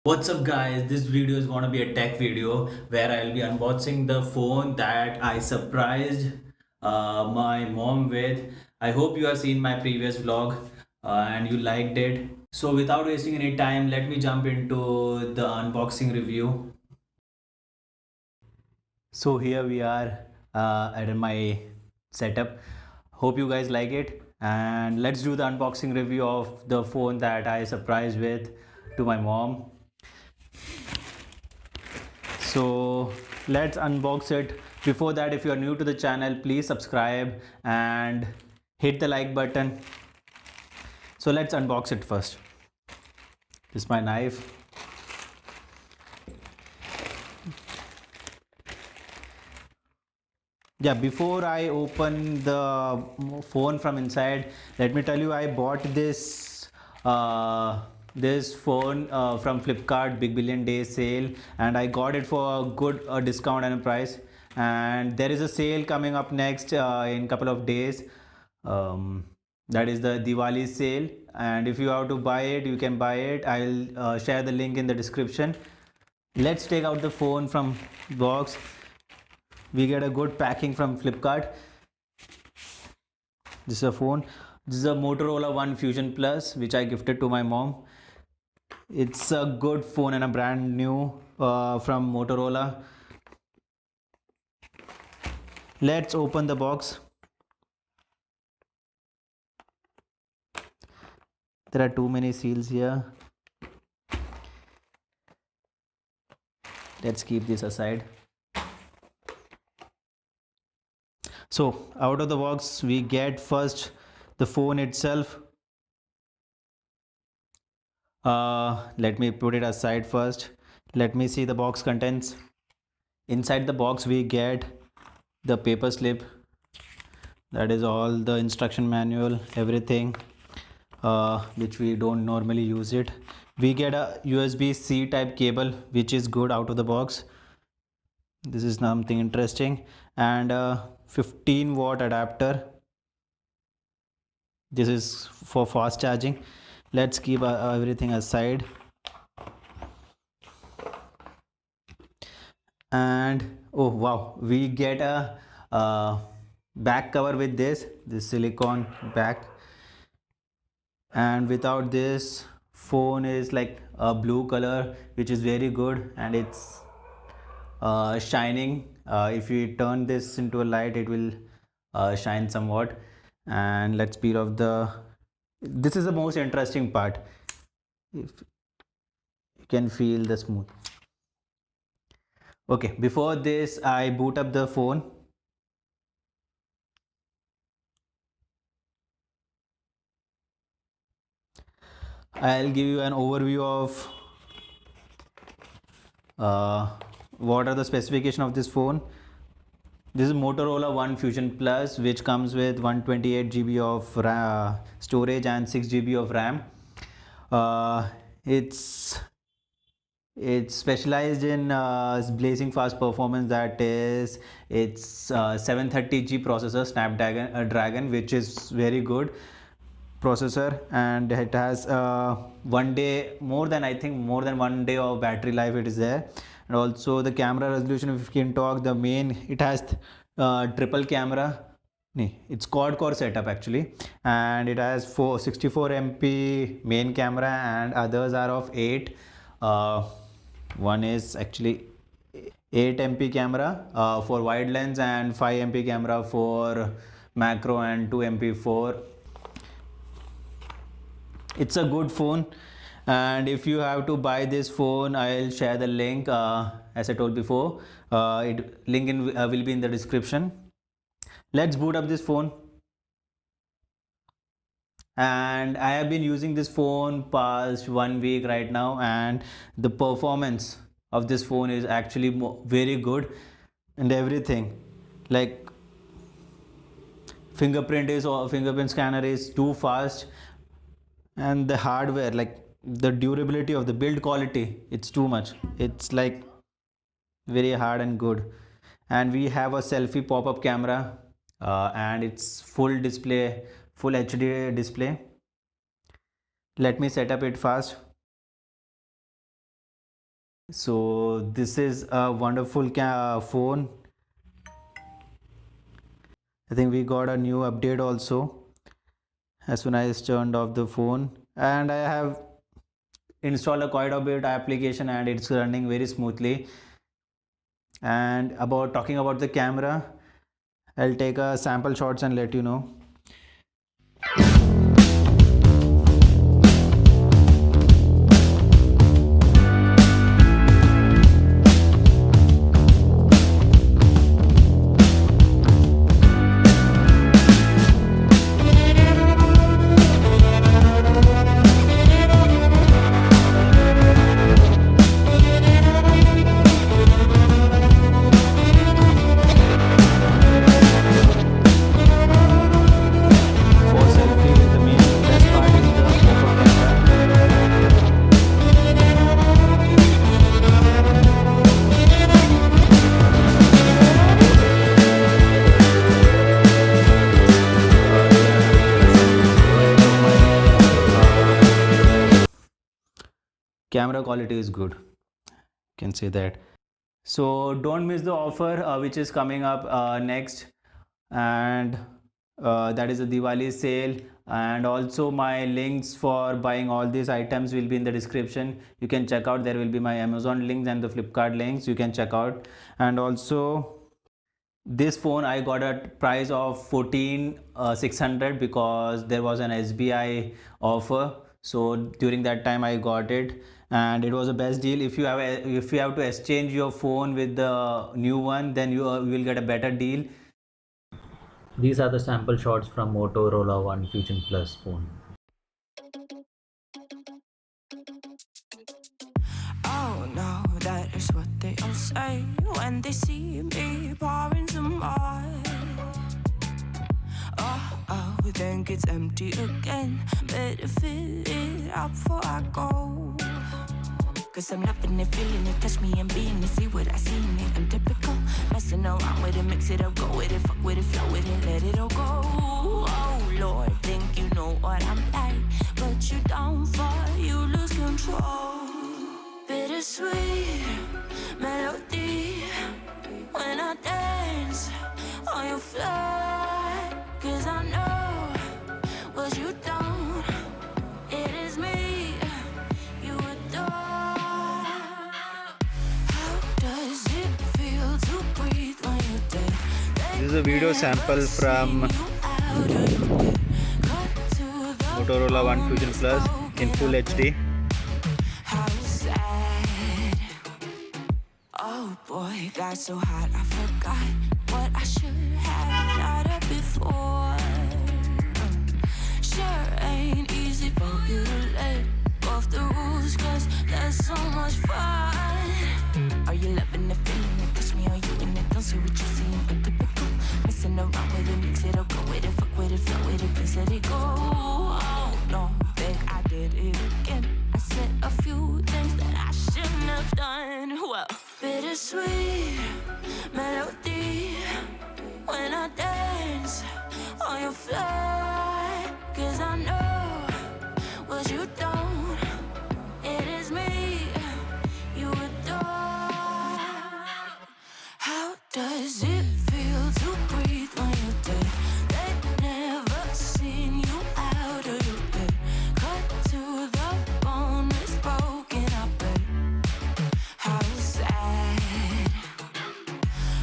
What's up guys, this video is gonna be a tech video where I'll be unboxing the phone that I surprised my mom with. I hope you have seen my previous vlog and you liked it. So without wasting any time, let me jump into the unboxing review. So here we are at my setup. Hope you guys like it and let's do the unboxing review of the phone that I surprised with to my mom. So let's unbox it. Before that, if you are new to the channel, please subscribe and hit the like button. So let's unbox it first. This is my knife. Yeah, before I open the phone from inside, let me tell you I bought this phone from Flipkart Big Billion Days sale, and I got it for a good discount and a price. And there is a sale coming up next in couple of days. Um, that is the Diwali sale, and if you have to buy it, you can buy it. I'll share the link in the description. Let's take out the phone from box. We get a good packing from Flipkart. This is a phone. This is a Motorola ONE FUSION Plus, which I gifted to my mom. It's a good phone and a brand new from Motorola. Let's open the box. There are too many seals here. Let's keep this aside. So out of the box, we get first the phone itself. Let me put it aside first. Let me see the box contents. Inside the box, we get the paper slip. That is all the instruction manual, everything, which we don't normally use it. We get a USB-C type cable, which is good out of the box. This is something interesting, and a 15-watt adapter. This is for fast charging. Let's keep everything aside. And oh wow, we get a back cover with this silicone back, and without this phone is like a blue color, which is very good, and it's shining. If you turn this into a light, it will shine somewhat. And let's peel off the, this is the most interesting part. If you can feel the smooth. Okay, before this I boot up the phone. I'll give you an overview of uh, what are the specification of this phone. This is Motorola ONE FUSION Plus, which comes with 128 GB of storage and 6 GB of RAM. Uh, it's it's specialized in blazing fast performance. That is, it's 730G processor, Snapdragon, which is very good processor, and it has one day, more than, I think more than 1 day of battery life it is there. And also the camera resolution, if you can talk, the main, it has triple camera. It's quad core setup actually, and it has 64 MP main camera, and others are of 8. One is actually 8 MP camera for wide lens, and 5 MP camera for macro, and 2 MP for. It's a good phone, and if you have to buy this phone, I'll share the link, as I told before. Link will be in the description. Let's boot up this phone. And I have been using this phone past 1 week right now, and the performance of this phone is actually very good, and everything, like fingerprint scanner is too fast, and the hardware, like the durability of the build quality, it's too much. It's like very hard and good. And we have a selfie pop-up camera, and it's full display, full HD display. Let me set up it fast. So this is a wonderful phone. I think we got a new update also as soon as I turned off the phone, and I have installed a quite a bit application and it's running very smoothly. And about talking about the camera, I'll take a sample shots and let you know. For selfie, the main best part is the pop-up camera. Camera quality is good, can say that. So don't miss the offer which is coming up next, and that is a Diwali sale. And also my links for buying all these items will be in the description. You can check out. There will be my Amazon links and the Flipkart links. You can check out. And also this phone I got at price of 14,600 because there was an SBI offer. So during that time I got it, and it was the best deal. If you have to exchange your phone with the new one, then you will get a better deal. These are the sample shots from Motorola ONE FUSION Plus phone. Oh no, that is what they all say when they see me pouring some more. Oh, then it's empty again. Better fill it up before I go. Cause I'm loving it, feeling it, touch me and being it. See what I see in it, I'm typical. Messing around with it, mix it up, go with it, fuck with it, flow with it, let it all go. Oh Lord, think you know what I'm like, but you don't fall, you lose control. Bittersweet melody when I dance on your fly. Cause I know what you don't, it is me you adore. How does it feel to breathe when you're dead? This is a video sample from Motorola ONE FUSION Plus in full HD. How sad. Oh boy, got so hot I forgot what I should have thought of before. Sure ain't easy for you to let go of the rules, cause that's so much fun. Are you loving the feeling it? Touch me, are you in it? Don't see what you see, but typical. Messing around with it, mix it up, go with it, fuck with it, flow with it, please let it go. Oh no, think I did it again. I said a few things that I shouldn't have done. Well, bittersweet melody when I dance on your fly. Cause I know what you don't, it is me you adore. How does it feel to breathe when you're dead? They've never seen you out of your bed. Cut to the bone, it's broken, I bet. How sad.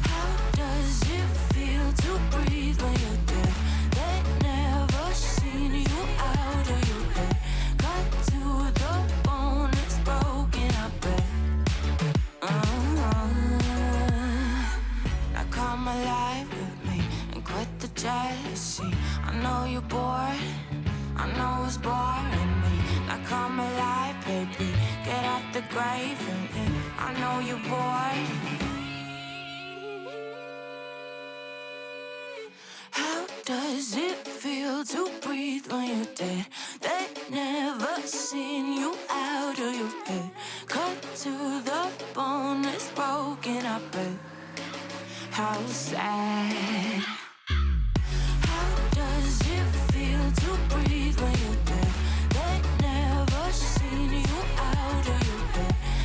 How does it feel to breathe when you're dead? They've never seen you out of your bed. Cut to the bone, it's broken, I bet. Now come alive with me and quit the jealousy. I know you're bored, I know it's boring me. Now come alive, baby, get out the grave and live. I know you're bored. How does it feel to breathe when you're dead? They've never seen you out of your bed. Cut to the bone, it's broken, I bet. How sad.